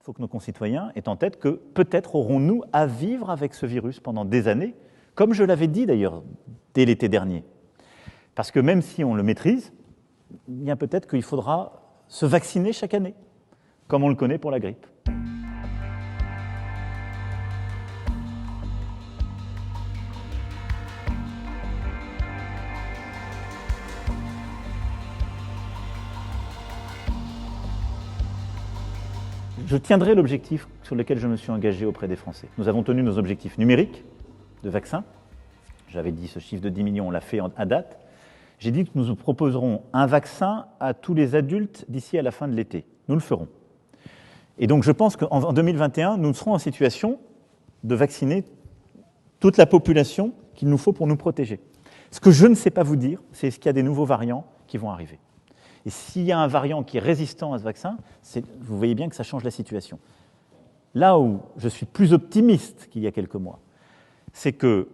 faut que nos concitoyens aient en tête que peut-être aurons-nous à vivre avec ce virus pendant des années, comme je l'avais dit d'ailleurs dès l'été dernier. Parce que même si on le maîtrise, bien peut-être qu'il faudra se vacciner chaque année, comme on le connaît pour la grippe. Je tiendrai l'objectif sur lequel je me suis engagé auprès des Français. Nous avons tenu nos objectifs numériques de vaccins. J'avais dit ce chiffre de 10 millions, on l'a fait à date. J'ai dit que nous proposerons un vaccin à tous les adultes d'ici à la fin de l'été. Nous le ferons. Et donc je pense qu'en 2021, nous serons en situation de vacciner toute la population qu'il nous faut pour nous protéger. Ce que je ne sais pas vous dire, c'est est-ce qu'il y a des nouveaux variants qui vont arriver. Et s'il y a un variant qui est résistant à ce vaccin, vous voyez bien que ça change la situation. Là où je suis plus optimiste qu'il y a quelques mois, c'est que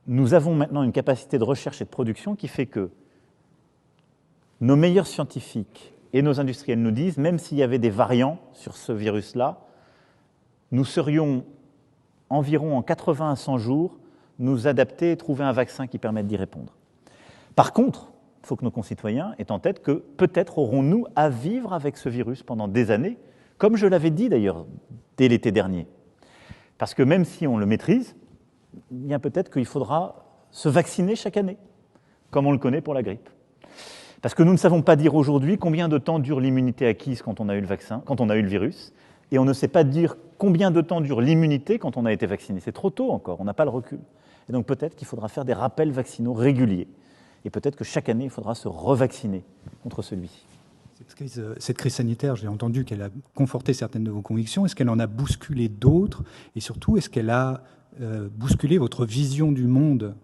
nous avons maintenant une capacité de recherche et de production qui fait que nos meilleurs scientifiques et nos industriels nous disent, même s'il y avait des variants sur ce virus-là, nous serions environ en 80 à 100 jours nous adapter et trouver un vaccin qui permette d'y répondre. Par contre, il faut que nos concitoyens aient en tête que peut-être aurons-nous à vivre avec ce virus pendant des années, comme je l'avais dit d'ailleurs dès l'été dernier. Parce que même si on le maîtrise, bien peut-être qu'il faudra se vacciner chaque année, comme on le connaît pour la grippe. Parce que nous ne savons pas dire aujourd'hui combien de temps dure l'immunité acquise quand on a eu le vaccin, quand on a eu le virus, et on ne sait pas dire combien de temps dure l'immunité quand on a été vacciné. C'est trop tôt encore, on n'a pas le recul. Et donc peut-être qu'il faudra faire des rappels vaccinaux réguliers. Et peut-être que chaque année, il faudra se revacciner contre celui-ci. Cette crise sanitaire, j'ai entendu qu'elle a conforté certaines de vos convictions. Est-ce qu'elle en a bousculé d'autres? Et surtout, est-ce qu'elle a bousculé votre vision du monde?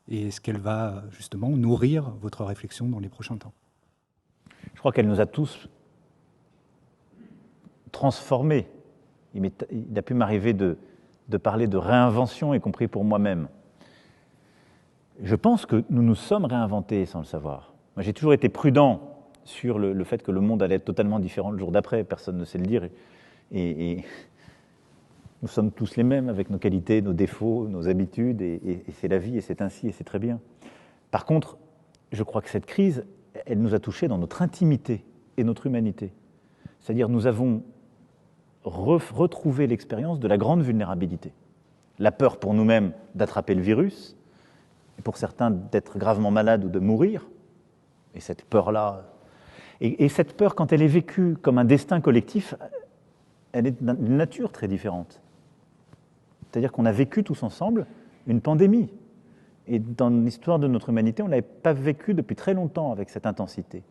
Et est-ce qu'elle va justement nourrir votre réflexion dans les prochains temps? Je crois qu'elle nous a tous transformés. Il a pu m'arriver de parler de réinvention, y compris pour moi-même. Je pense que nous nous sommes réinventés sans le savoir. Moi, j'ai toujours été prudent sur le fait que le monde allait être totalement différent le jour d'après. Personne ne sait le dire. Et nous sommes tous les mêmes avec nos qualités, nos défauts, nos habitudes. Et c'est la vie et c'est ainsi et c'est très bien. Par contre, je crois que cette crise, elle nous a touchés dans notre intimité et notre humanité. C'est-à-dire nous avons retrouvé l'expérience de la grande vulnérabilité. La peur pour nous-mêmes d'attraper le virus, et pour certains d'être gravement malades ou de mourir, et cette peur-là, et cette peur, quand elle est vécue comme un destin collectif, elle est d'une nature très différente. C'est-à-dire qu'on a vécu tous ensemble une pandémie, et dans l'histoire de notre humanité, on ne l'avait pas vécu depuis très longtemps avec cette intensité.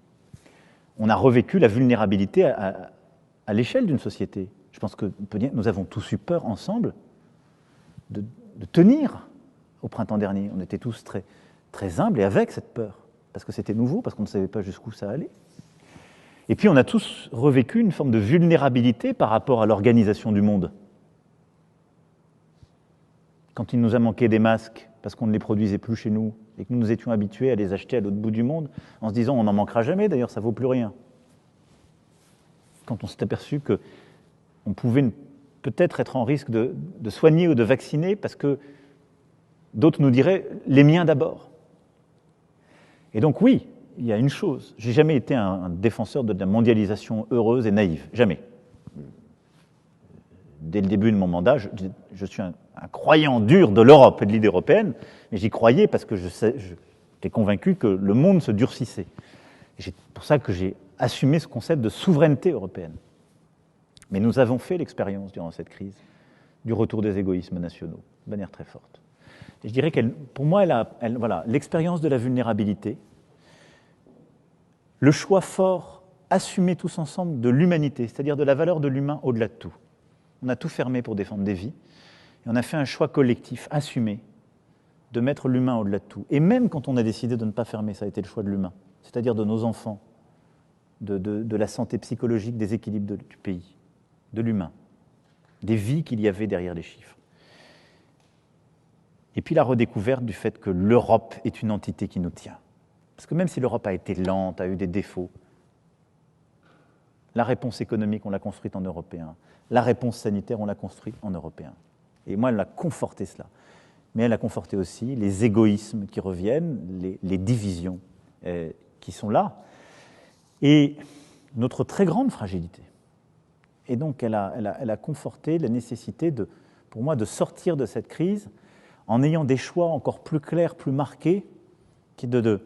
On a revécu la vulnérabilité à l'échelle d'une société. Je pense que nous avons tous eu peur ensemble de tenir. Au printemps dernier, on était tous très, très humbles et avec cette peur, parce que c'était nouveau, parce qu'on ne savait pas jusqu'où ça allait. Et puis on a tous revécu une forme de vulnérabilité par rapport à l'organisation du monde. Quand il nous a manqué des masques, parce qu'on ne les produisait plus chez nous, et que nous nous étions habitués à les acheter à l'autre bout du monde, en se disant on n'en manquera jamais, d'ailleurs ça ne vaut plus rien. Quand on s'est aperçu qu'on pouvait peut-être être en risque de soigner ou de vacciner, parce que d'autres nous diraient « les miens d'abord ». Et donc oui, il y a une chose, j'ai jamais été un défenseur de la mondialisation heureuse et naïve, jamais. Dès le début de mon mandat, je suis un croyant dur de l'Europe et de l'idée européenne, mais j'y croyais parce que j'étais convaincu que le monde se durcissait. C'est pour ça que j'ai assumé ce concept de souveraineté européenne. Mais nous avons fait l'expérience durant cette crise du retour des égoïsmes nationaux, de manière très forte. Et je dirais pour moi, voilà, l'expérience de la vulnérabilité, le choix fort, assumé tous ensemble, de l'humanité, c'est-à-dire de la valeur de l'humain au-delà de tout. On a tout fermé pour défendre des vies, et on a fait un choix collectif, assumé, de mettre l'humain au-delà de tout. Et même quand on a décidé de ne pas fermer, ça a été le choix de l'humain, c'est-à-dire de nos enfants, de la santé psychologique, des équilibres du pays, de l'humain, des vies qu'il y avait derrière les chiffres. Et puis la redécouverte du fait que l'Europe est une entité qui nous tient. Parce que même si l'Europe a été lente, a eu des défauts, La réponse économique, on l'a construite en européen. La réponse sanitaire, on l'a construite en européen. Et moi, elle a conforté cela. Mais elle a conforté aussi les égoïsmes qui reviennent, les divisions qui sont là, et notre très grande fragilité. Et donc, elle a conforté la nécessité, pour moi, de sortir de cette crise en ayant des choix encore plus clairs, plus marqués, qui est de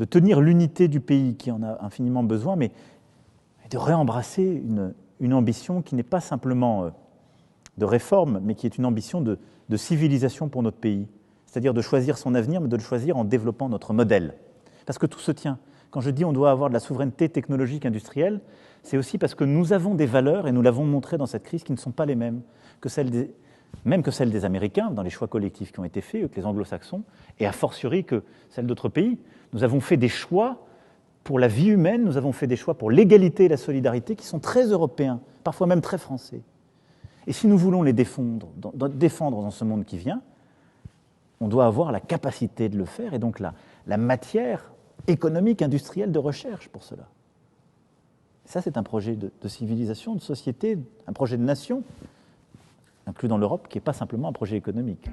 tenir l'unité du pays qui en a infiniment besoin, mais de réembrasser une ambition qui n'est pas simplement de réforme, mais qui est une ambition de civilisation pour notre pays. C'est-à-dire de choisir son avenir, mais de le choisir en développant notre modèle. Parce que tout se tient. Quand je dis on doit avoir de la souveraineté technologique industrielle, c'est aussi parce que nous avons des valeurs, et nous l'avons montré dans cette crise, qui ne sont pas les mêmes que celles des Américains, dans les choix collectifs qui ont été faits, que les Anglo-Saxons, et a fortiori que celles d'autres pays. Nous avons fait des choix pour la vie humaine, nous avons fait des choix pour l'égalité et la solidarité qui sont très européens, parfois même très français. Et si nous voulons les défendre dans ce monde qui vient, on doit avoir la capacité de le faire, et donc la matière économique, industrielle de recherche pour cela. Ça, c'est un projet de civilisation, de société, un projet de nation, inclus dans l'Europe, qui n'est pas simplement un projet économique.